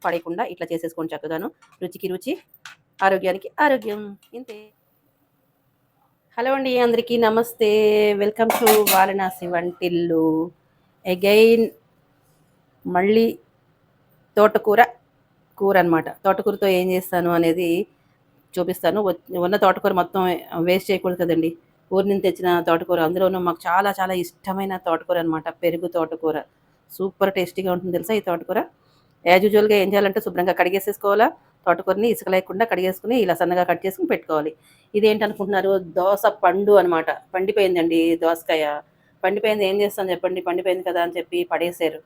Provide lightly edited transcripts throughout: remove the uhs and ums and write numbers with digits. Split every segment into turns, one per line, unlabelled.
పడేయకుండా ఇట్లా చేసేసుకోండి చక్కగాను. రుచికి రుచి, ఆరోగ్యానికి ఆరోగ్యం. ఇంతే. హలో అండి, అందరికీ నమస్తే. వెల్కమ్ టు వారణాసి వంటిల్లు. అగైన్ మళ్ళీ తోటకూర కూర అనమాట. తోటకూరతో ఏం చేస్తాను అనేది చూపిస్తాను. ఉన్న తోటకూర మొత్తం వేస్ట్ చేయకూడదు కదండి. ఊరి నుంచి తెచ్చిన తోటకూర, అందులోనూ మాకు చాలా చాలా ఇష్టమైన తోటకూర అనమాట. పెరుగు తోటకూర సూపర్ టేస్టీగా ఉంటుంది తెలుసా ఈ తోటకూర. యాజ్ యూజువల్గా ఏం చేయాలంటే శుభ్రంగా కడిగేసేసుకోవాలా. తోటకూరని ఇసుక లేకుండా కడిగేసుకుని ఇలా సన్నగా కట్ చేసుకుని పెట్టుకోవాలి. ఇదేంటనుకుంటున్నారు, దోస పండు అనమాట. పండిపోయిందండి దోసకాయ. పండిపోయింది, ఏం చేస్తాను చెప్పండి. పండిపోయింది కదా అని చెప్పి పడేసారు.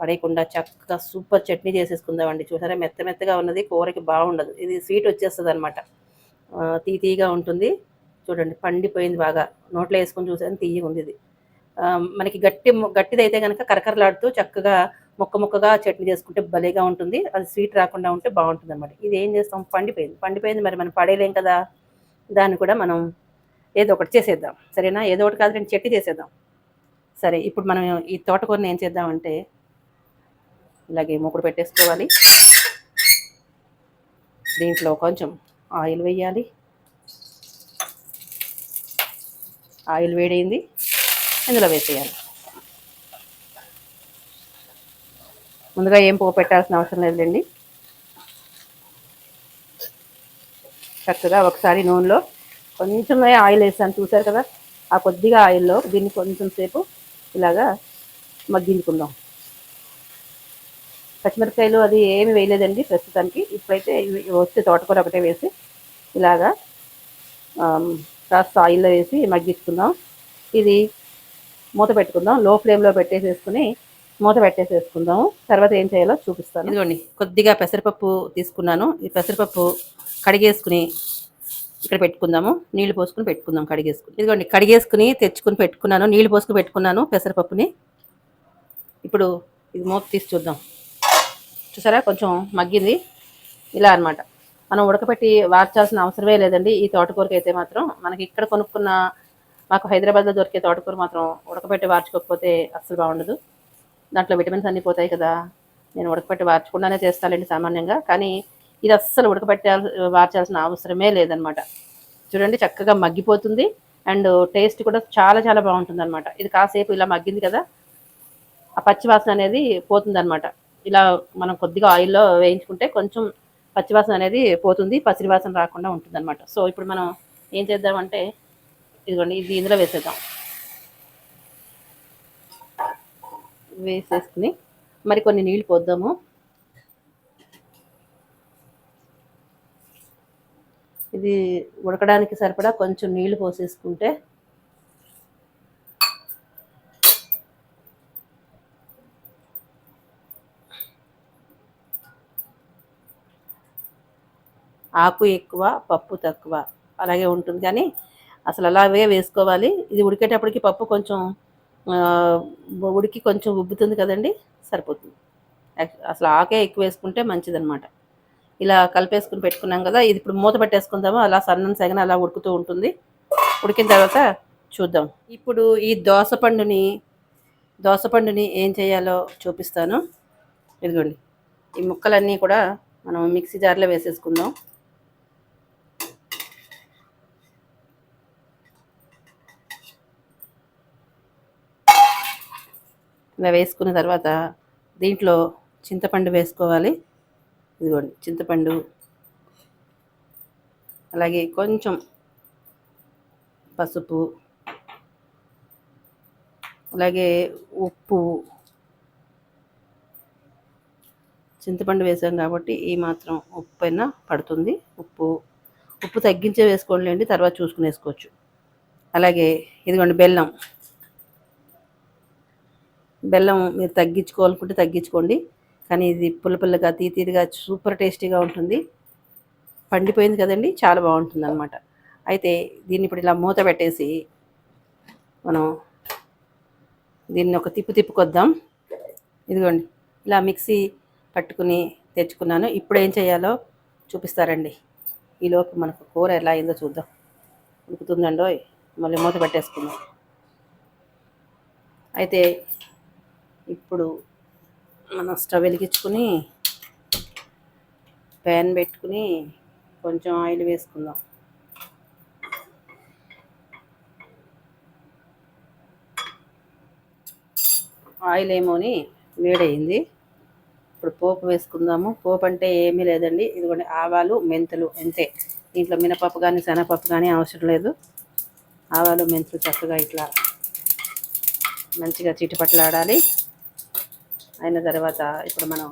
పడేయకుండా చక్కగా సూపర్ చట్నీ చేసేసుకుందామండి. చూసారా, మెత్త మెత్తగా ఉన్నది, కూరకి బాగుండదు. ఇది స్వీట్ వచ్చేస్తుంది అనమాట, తీగా ఉంటుంది. చూడండి, పండిపోయింది బాగా. నోట్లో వేసుకొని చూసాను, తీయగా ఉంది ఇది. మనకి గట్టిదైతే కనుక కరకరలాడుతూ చక్కగా ముక్కగా చట్నీ చేసుకుంటే భలేగా ఉంటుంది. అది స్వీట్ రాకుండా ఉంటే బాగుంటుంది అనమాట. ఇది ఏం చేస్తాం, పండిపోయింది మరి మనం పడేయలేం కదా. దాన్ని కూడా మనం ఏదో ఒకటి చేసేద్దాం, సరేనా. ఏదో ఒకటి కాదు, రెండు చట్నీ చేసేద్దాం. సరే, ఇప్పుడు మనం ఈ తోటకూరని ఏం చేద్దామంటే ఇలాగే మూకుడు పెట్టేసుకోవాలి. దీంట్లో కొంచెం ఆయిల్ వేయాలి. ఆయిల్ వేడైంది, ఇందులో వేసేయాలి. ముందుగా ఏం పోపు పెట్టాల్సిన అవసరం లేదండి. చక్కగా ఒకసారి నూనెలో కొంచెమే ఆయిల్ వేసాను, చూసారు కదా. ఆ కొద్దిగా ఆయిల్లో దీన్ని కొంచెం సేపు ఇలాగా మగ్గించుకుందాం. పచ్చిమిరపకాయలు అది ఏమి వేయలేదండి ప్రస్తుతానికి. ఇప్పుడైతే వస్తే తోటకూర ఒకటే వేసి ఇలాగా కాస్త ఆయిల్లో వేసి మగ్గించుకుందాం. ఇది మూత పెట్టుకుందాం. లో ఫ్లేమ్లో పెట్టేసేసుకుని మూత పెట్టేసేసుకుందాం. తర్వాత ఏం చేయాలో చూపిస్తాను. ఇదిగోండి, కొద్దిగా పెసరపప్పు తీసుకున్నాను. ఈ పెసరపప్పు కడిగేసుకుని ఇక్కడ పెట్టుకుందాము. నీళ్లు పోసుకుని పెట్టుకుందాం కడిగేసుకుని. ఇదిగోండి, కడిగేసుకుని తెచ్చుకుని పెట్టుకున్నాను. నీళ్లు పోసుకుని పెట్టుకున్నాను పెసరపప్పుని. ఇప్పుడు ఇది మూత తీసి చూద్దాం. చూసారా, కొంచెం మగ్గింది. ఇలా అనమాట. మనం ఉడకపెట్టి వార్చాల్సిన అవసరమే లేదండి ఈ తోటకూరకి అయితే మాత్రం. మనకి ఇక్కడ కొనుక్కున్న, మాకు హైదరాబాద్లో దొరికే తోటకూర మాత్రం ఉడకపెట్టి వార్చుకోకపోతే అస్సలు బాగుండదు. దాంట్లో విటమిన్స్ అన్నీ పోతాయి కదా. నేను ఉడకపెట్టి వార్చకుండానే చేస్తానండి సామాన్యంగా. కానీ ఇది అస్సలు వార్చాల్సిన అవసరమే లేదనమాట. చూడండి, చక్కగా మగ్గిపోతుంది. అండ్ టేస్ట్ కూడా చాలా చాలా బాగుంటుంది అనమాట. ఇది కాసేపు ఇలా మగ్గింది కదా, ఆ పచ్చివాసన అనేది పోతుంది అనమాట. ఇలా మనం కొద్దిగా ఆయిల్లో వేయించుకుంటే కొంచెం పచ్చివాసన అనేది పోతుంది, పసిరి వాసన రాకుండా ఉంటుంది అనమాట. సో ఇప్పుడు మనం ఏం చేద్దామంటే ఇదిగోండి, ఇది ఇందులో వేసేసుకుని మరి కొన్ని నీళ్ళు పోద్దాము. ఇది ఉడకడానికి సరిపడా కొంచెం నీళ్లు పోసేసుకుంటే ఆకు ఎక్కువ పప్పు తక్కువ అలాగే ఉంటుంది. కానీ అసలు అలాగే వేసుకోవాలి. ఇది ఉడికేటప్పటికి పప్పు కొంచెం ఉడికి కొంచెం ఉబ్బుతుంది కదండి, సరిపోతుంది. అసలు ఆకే ఎక్కువ వేసుకుంటే మంచిదన్నమాట. ఇలా కలిపేసుకుని పెట్టుకున్నాం కదా, ఇది ఇప్పుడు మూత పెట్టేసుకుందాము. అలా సన్నం సెగన అలా ఉడుకుతూ ఉంటుంది. ఉడికిన తర్వాత చూద్దాం. ఇప్పుడు ఈ దోసపండుని ఏం చేయాలో చూపిస్తాను. ఇదిగోండి, ఈ ముక్కలన్నీ కూడా మనం మిక్సీ జార్లో వేసేసుకుందాం. ఇలా వేసుకున్న తర్వాత దీంట్లో చింతపండు వేసుకోవాలి. ఇదిగోండి, చింతపండు, అలాగే కొంచెం పసుపు, అలాగే ఉప్పు. చింతపండు వేసాం కాబట్టి ఈ మాత్రం ఉప్పు అయినా పడుతుంది. ఉప్పు తగ్గించే వేసుకోండి, తర్వాత చూసుకుని వేసుకోవచ్చు. అలాగే ఇదిగోండి, బెల్లం మీరు తగ్గించుకోవాలనుకుంటే తగ్గించుకోండి. కానీ ఇది పుల్లగా తీగా సూపర్ టేస్టీగా ఉంటుంది. పండిపోయింది కదండి, చాలా బాగుంటుంది అనమాట. అయితే దీన్ని ఇప్పుడు ఇలా మూత పెట్టేసి మనం దీన్ని ఒక తిప్పుకొద్దాం. ఇదిగోండి, ఇలా మిక్సీ పట్టుకుని తెచ్చుకున్నాను. ఇప్పుడు ఏం చేయాలో చూపిస్తారండి. ఈలోపు మనకు కూర ఎలా అయిందో చూద్దాం. ఉడుకుతుందండో, మళ్ళీ మూత పెట్టేసుకుందాం. అయితే ఇప్పుడు మనం స్టవ్ వెలిగించుకుని ప్యాన్ పెట్టుకుని కొంచెం ఆయిల్ వేసుకుందాం. ఆయిల్ ఏమోని వేడయింది. ఇప్పుడు పోపు వేసుకుందాము. పోపు అంటే ఏమీ లేదండి, ఇదిగోండి ఆవాలు మెంతులు అంతే. దీంట్లో మినపప్పు కానీ శనగపప్పు కానీ అవసరం లేదు. ఆవాలు మెంతులు చక్కగా ఇట్లా మంచిగా చిటిపట్లాడాలి. అయిన తర్వాత ఇప్పుడు మనం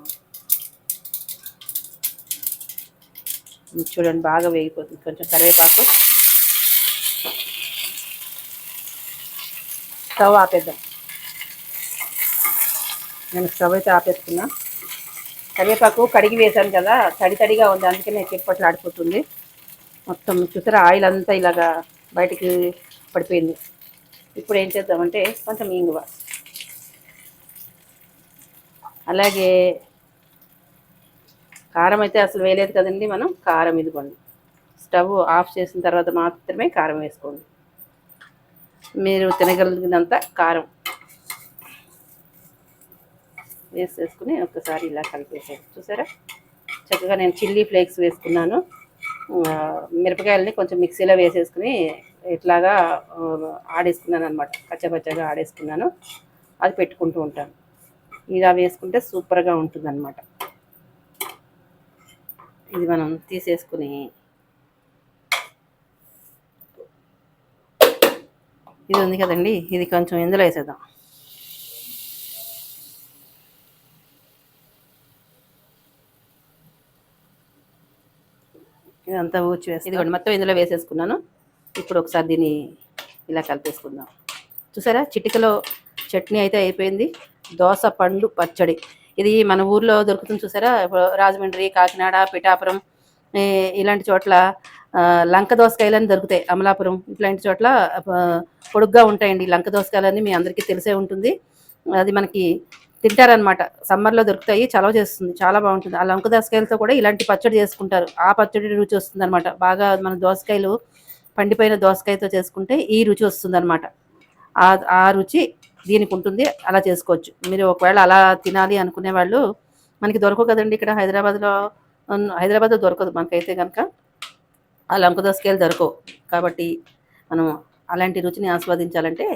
చూడండి బాగా వేగిపోతుంది. కొంచెం కరివేపాకు, స్టవ్ ఆపేద్దాం. నేను స్టవ్ అయితే ఆపేస్తున్నా. కరివేపాకు కడిగి వేసాను కదా, తడి తడిగా ఉంది, అందుకే నేను చిట్పట్లాడిపోతుంది. మొత్తం చూసారా ఆయిల్ అంతా ఇలాగా బయటికి పడిపోయింది. ఇప్పుడు ఏం చేద్దామంటే కొంచెం ఇంగువ, అలాగే కారం అయితే అసలు వేయలేదు కదండి మనం. కారం ఇదిగోండి, స్టవ్ ఆఫ్ చేసిన తర్వాత మాత్రమే కారం వేసుకోండి. మీరు తినగలిగినంత కారం వేసేసుకుని ఒక్కసారి ఇలా కలిపేసాను. చూసారా చక్కగా నేను చిల్లీ ఫ్లేక్స్ వేసుకున్నాను. మిరపకాయలని కొంచెం మిక్సీలో వేసేసుకుని ఇట్లాగా ఆడేసుకున్నాను అనమాట. కచ్చపచ్చగా ఆడేసుకున్నాను. అది పెట్టుకుంటూ ఉంటాను. ఇలా వేసుకుంటే సూపర్గా ఉంటుంది అనమాట. ఇది మనం తీసేసుకుని ఇది ఉంది కదండి, ఇది కొంచెం ఇందులో వేసేద్దాం. ఇదంతా ఊచి వేసి ఇదిగోండి మొత్తం ఇందులో వేసేసుకున్నాను. ఇప్పుడు ఒకసారి దీన్ని ఇలా కలిపేసుకుందాం. చూసారా చిటికలో చట్నీ అయితే అయిపోయింది. దోస పండు పచ్చడి. ఇది మన ఊర్లో దొరుకుతుంది చూసారా, రాజమండ్రి, కాకినాడ, పిఠాపురం ఇలాంటి చోట్ల లంక దోసకాయలని దొరుకుతాయి. అమలాపురం ఇట్లాంటి చోట్ల పొడుగ్గా ఉంటాయండి లంక దోసకాయలని, మీ అందరికీ తెలిసే ఉంటుంది. అది మనకి తింటారనమాట. సమ్మర్లో దొరుకుతాయి, చలవ చేస్తుంది, చాలా బాగుంటుంది. ఆ లంక దోసకాయలతో కూడా ఇలాంటి పచ్చడి చేసుకుంటారు. ఆ పచ్చడి రుచి వస్తుంది అనమాట. బాగా మన దోసకాయలు పండిపోయిన దోసకాయతో చేసుకుంటే ఈ రుచి వస్తుంది అనమాట. ఆ రుచి దీనికి ఉంటుంది. అలా చేసుకోవచ్చు. మీరు ఒకవేళ అలా తినాలి అనుకునే వాళ్ళు, మనకి దొరకవు కదండి ఇక్కడ హైదరాబాద్లో దొరకదు మనకైతే కనుక. ఆ లంక దోసకాయలు దొరకవు కాబట్టి మనం అలాంటి రుచిని ఆస్వాదించాలంటే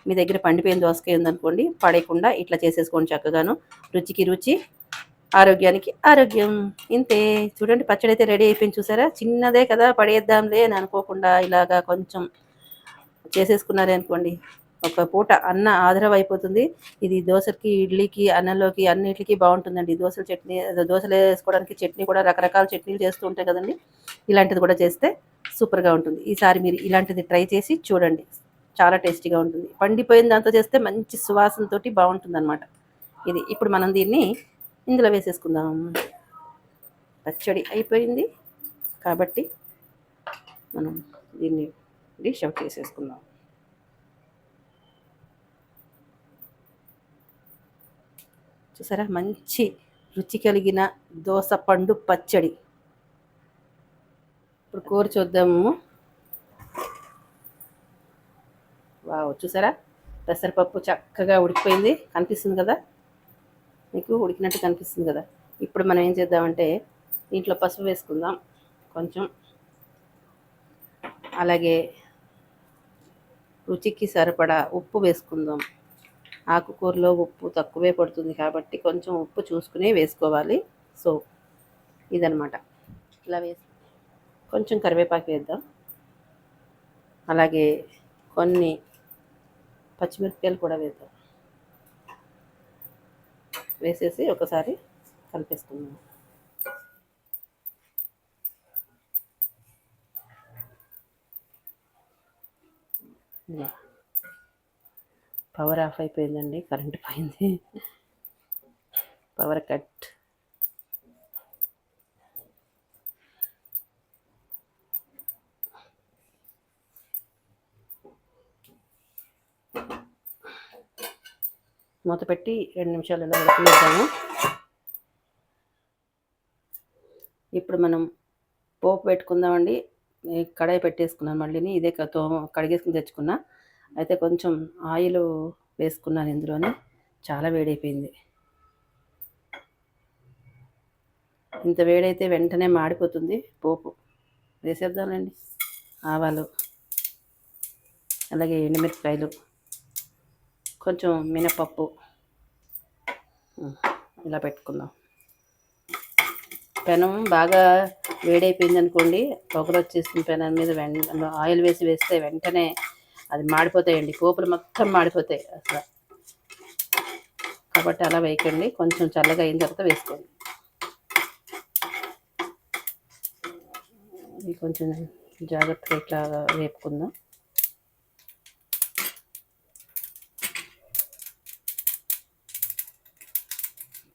మీ దగ్గర పండిపోయిన దోసకాయ ఉందనుకోండి, పడేయకుండా ఇట్లా చేసేసుకోండి చక్కగాను. రుచికి రుచి, ఆరోగ్యానికి ఆరోగ్యం. ఇంతే. చూడండి పచ్చడి అయితే రెడీ అయిపోయింది. చూసారా చిన్నదే కదా పడేద్దాంలే అని అనుకోకుండా ఇలాగా కొంచెం చేసేసుకున్నారే అనుకోండి, ఒక పూట అన్న ఆదరవ అయిపోతుంది. ఇది దోశకి, ఇడ్లీకి, అన్నంలోకి అన్నిటికీ బాగుంటుందండి. దోశల చట్నీ, దోశలు వేసుకోవడానికి చట్నీ కూడా రకరకాల చట్నీలు చేస్తూ ఉంటాయి కదండి. ఇలాంటిది కూడా చేస్తే సూపర్గా ఉంటుంది. ఈసారి మీరు ఇలాంటిది ట్రై చేసి చూడండి, చాలా టేస్టీగా ఉంటుంది. పండిపోయిన దాంతో చేస్తే మంచి సువాసనతో బాగుంటుంది అనమాట. ఇది ఇప్పుడు మనం దీన్ని ఇందులో వేసేసుకుందాం. పచ్చడి అయిపోయింది కాబట్టి మనం దీన్ని డిష్ అవుట్ చేసేసుకుందాం. చూసారా మంచి రుచి కలిగిన దోస పండు పచ్చడి. ఇప్పుడు కూర చూద్దాము. వావ్, చూసారా పెసరపప్పు చక్కగా ఉడికిపోయింది, కనిపిస్తుంది కదా మీకు, ఉడికినట్టు కనిపిస్తుంది కదా. ఇప్పుడు మనం ఏం చేద్దామంటే దీంట్లో పసుపు వేసుకుందాం కొంచెం, అలాగే రుచికి సరిపడా ఉప్పు వేసుకుందాం. ఆకుకూరలో ఉప్పు తక్కువే పడుతుంది కాబట్టి కొంచెం ఉప్పు చూసుకుని వేసుకోవాలి. సో ఇదనమాట. ఇలా వేసి కొంచెం కరివేపాకు వేద్దాం. అలాగే కొన్ని పచ్చిమిరపకాయలు కూడా వేద్దాం. వేసేసి ఒకసారి కలిపేసుకుందాం. పవర్ ఆఫ్ అయిపోయిందండి, కరెంట్ పోయింది, పవర్ కట్. మూత పెట్టి 2 నిమిషాలు ఇలా ఉడకనిద్దాము. ఇప్పుడు మనం పోపు పెట్టుకుందామండి. కడాయి పెట్టేసుకున్నాను మళ్ళీని, ఇదే కడిగేసుకుని తెచ్చుకున్నా. అయితే కొంచెం ఆయిల్ వేసుకున్నాను ఇందులోనే, చాలా వేడైపోయింది. ఇంత వేడైతే వెంటనే మాడిపోతుంది. పోపు వేసేద్దామండి. ఆవాలు, అలాగే ఎండుమిరపకాయలు, కొంచెం మినపప్పు ఇలా పెట్టుకుందాం. పెనం బాగా వేడైపోయింది అనుకోండి, పొగలు వచ్చేసిన పెనం మీద ఆయిల్ వేస్తే వెంటనే అది మాడిపోతాయండి. పోపులు మొత్తం మాడిపోతాయి అసలు. కాబట్టి అలా వేయకండి, కొంచెం చల్లగా అయిన తర్వాత వేసుకోండి. ఇది కొంచెం జాగ్రత్తగా ఇట్లా వేపుకుందాం.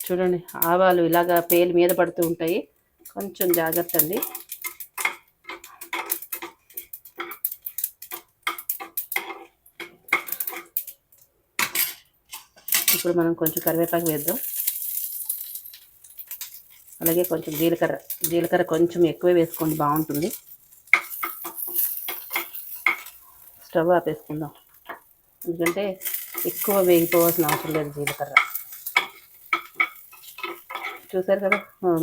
చూడండి, ఆవాలు ఇలాగా పేలు మీద పడుతూ ఉంటాయి, కొంచెం జాగ్రత్త అండి. ఇప్పుడు మనం కొంచెం కరివేపాకు వేద్దాం. అలాగే కొంచెం జీలకర్ర కొంచెం ఎక్కువే వేసుకోండి, బాగుంటుంది. స్టవ్ ఆపేసుకుందాం, ఎందుకంటే ఎక్కువ వేగిపోవాల్సిన అవసరం లేదు జీలకర్ర. చూసారు కదా,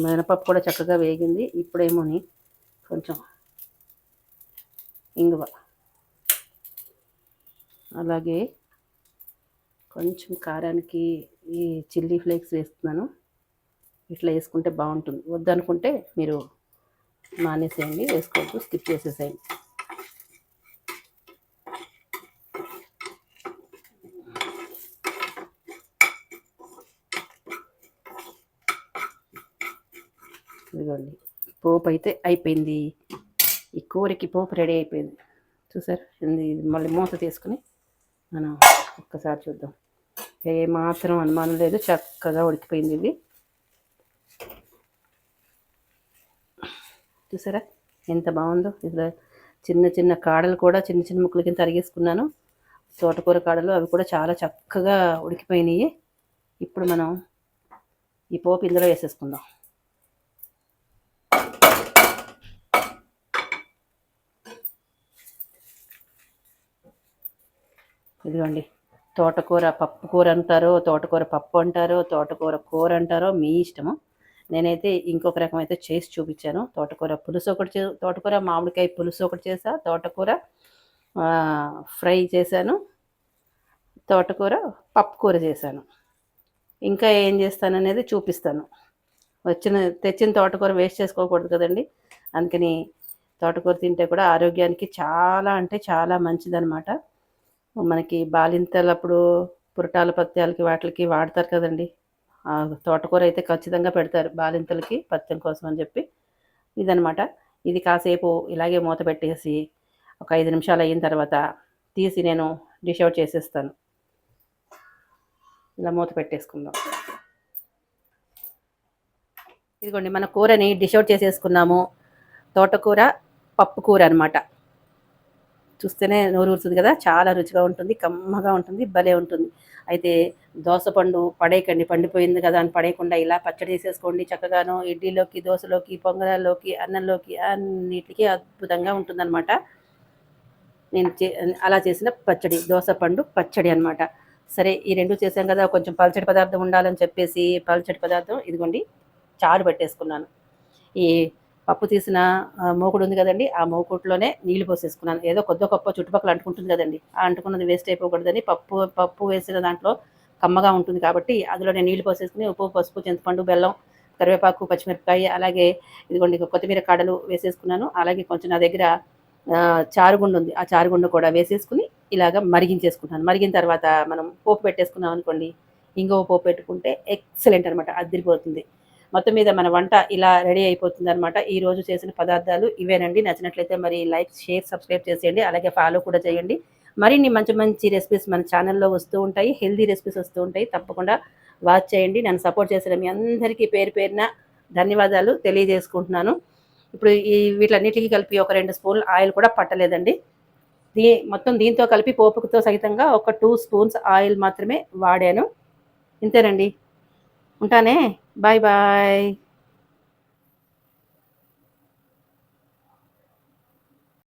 మినపప్పు కూడా చక్కగా వేగింది. ఇప్పుడేమోని కొంచెం ఇంగువ, అలాగే కొంచెం కారానికి ఈ చిల్లీ ఫ్లేక్స్ వేస్తున్నాను. ఇట్లా వేసుకుంటే బాగుంటుంది. వద్దనుకుంటే మీరు మానేసేయండి, వేసుకోవద్దు, స్కిప్ చేసేసేయండి. ఇదిగోండి, పోపు అయితే అయిపోయింది. ఈ కూరకి పోపు రెడీ అయిపోయింది. చూసారు, మళ్ళీ మూత తీసుకుని మనం ఒక్కసారి చూద్దాం. ఏమాత్రం అనుమానం లేదు, చక్కగా ఉడికిపోయింది. ఇది చూసారా ఎంత బాగుందో. ఇలా చిన్న చిన్న కాడలు కూడా చిన్న చిన్న ముక్కల కింద తరిగేసుకున్నాను. తోటకూర కాడలు అవి కూడా చాలా చక్కగా ఉడికిపోయినాయి. ఇప్పుడు మనం ఈ పోపు ఇందులో వేసేసుకుందాం. ఇదిగోండి, తోటకూర పప్పు కూర అంటారో, తోటకూర పప్పు అంటారో, తోటకూర కూర అంటారో మీ ఇష్టము. నేనైతే ఇంకొక రకం అయితే చేసి చూపించాను. తోటకూర పులుసు ఒకటి, తోటకూర మామిడికాయ పులుసు ఒకటి చేసా, తోటకూర ఫ్రై చేశాను, తోటకూర పప్పు కూర చేశాను. ఇంకా ఏం చేస్తాననేది చూపిస్తాను. తెచ్చిన తోటకూర వేస్ట్ చేసుకోకూడదు కదండి. అందుకని తోటకూర తింటే కూడా ఆరోగ్యానికి చాలా అంటే చాలా మంచిదన్నమాట. మనకి బాలింతలప్పుడు పురటాల పత్యాలకి వాటికి వాడతారు కదండి. తోటకూర అయితే ఖచ్చితంగా పెడతారు బాలింతలకి, పత్యం కోసం అని చెప్పి. ఇదనమాట. ఇది కాసేపు ఇలాగే మూత పెట్టేసి ఒక 5 నిమిషాలు అయిన తర్వాత తీసి నేను డిష్ అవుట్ చేసేస్తాను. ఇలా మూత పెట్టేసుకుందాం. ఇదిగోండి, మన కూరని డిష్ అవుట్ చేసేసుకున్నాము. తోటకూర పప్పు కూర అనమాట. చూస్తేనే నోరు ఊరుతుంది కదా, చాలా రుచిగా ఉంటుంది, కమ్మగా ఉంటుంది, భలే ఉంటుంది. అయితే దోసపండు పడేయకండి, పండిపోయింది కదా అని పడేయకుండా ఇలా పచ్చడి చేసేసుకోండి. చక్కగాను ఇడ్లీలోకి, దోశలోకి, పొంగనాల్లోకి, అన్నంలోకి అన్నిటికీ అద్భుతంగా ఉంటుందన్నమాట. నేను అలా చేసిన పచ్చడి దోసపండు పచ్చడి అనమాట. సరే, ఈ రెండు చేసాం కదా, కొంచెం పల్చడి పదార్థం ఉండాలని చెప్పేసి పల్చడి పదార్థం ఇదిగోండి చారు పెట్టేసుకున్నాను. ఈ పప్పు తీసిన మూకుడు ఉంది కదండి, ఆ మూకుడులోనే నీళ్లు పోసేసుకున్నాను. ఏదో కొద్ది గొప్ప చుట్టుపక్కల అంటుకుంటుంది కదండి, ఆ అంటుకున్నది వేస్ట్ అయిపోకూడదని పప్పు వేసిన దాంట్లో కమ్మగా ఉంటుంది కాబట్టి అందులోనే నీళ్లు పోసేసుకుని ఉప్పు, పసుపు, చింతపండు, బెల్లం, కరివేపాకు, పచ్చిమిరపకాయ, అలాగే ఇదిగోండి కొత్తిమీర కాడలు వేసేసుకున్నాను. అలాగే కొంచెం నా దగ్గర చారుగుండు ఉంది, ఆ చారుగుండు కూడా వేసేసుకుని ఇలాగ మరిగించేసుకుంటాను. మరిగిన తర్వాత మనం పోపు పెట్టేసుకున్నాం అనుకోండి, ఇంకో పోపు పెట్టుకుంటే ఎక్సలెంట్ అనమాట, అదిరిపోతుంది. మొత్తం మీద మన వంట ఇలా రెడీ అయిపోతుంది అనమాట. ఈరోజు చేసిన పదార్థాలు ఇవేనండి. నచ్చినట్లయితే మరి లైక్, షేర్, సబ్స్క్రైబ్ చేసేయండి. అలాగే ఫాలో కూడా చేయండి. మరిన్ని మంచి మంచి రెసిపీస్ మన ఛానల్లో వస్తూ ఉంటాయి, హెల్దీ రెసిపీస్ వస్తూ ఉంటాయి. తప్పకుండా వాచ్ చేయండి. నన్ను సపోర్ట్ చేసిన మీ అందరికీ పేరు పేరున ధన్యవాదాలు తెలియజేసుకుంటున్నాను. ఇప్పుడు వీటన్నిటికీ కలిపి ఒక 2 స్పూన్లు ఆయిల్ కూడా పట్టలేదండి. మొత్తం దీంతో కలిపి పోపుతో సహితంగా ఒక 2 స్పూన్స్ ఆయిల్ మాత్రమే వాడాను. ఇంతేనండి. ఉంటానే. Bye bye.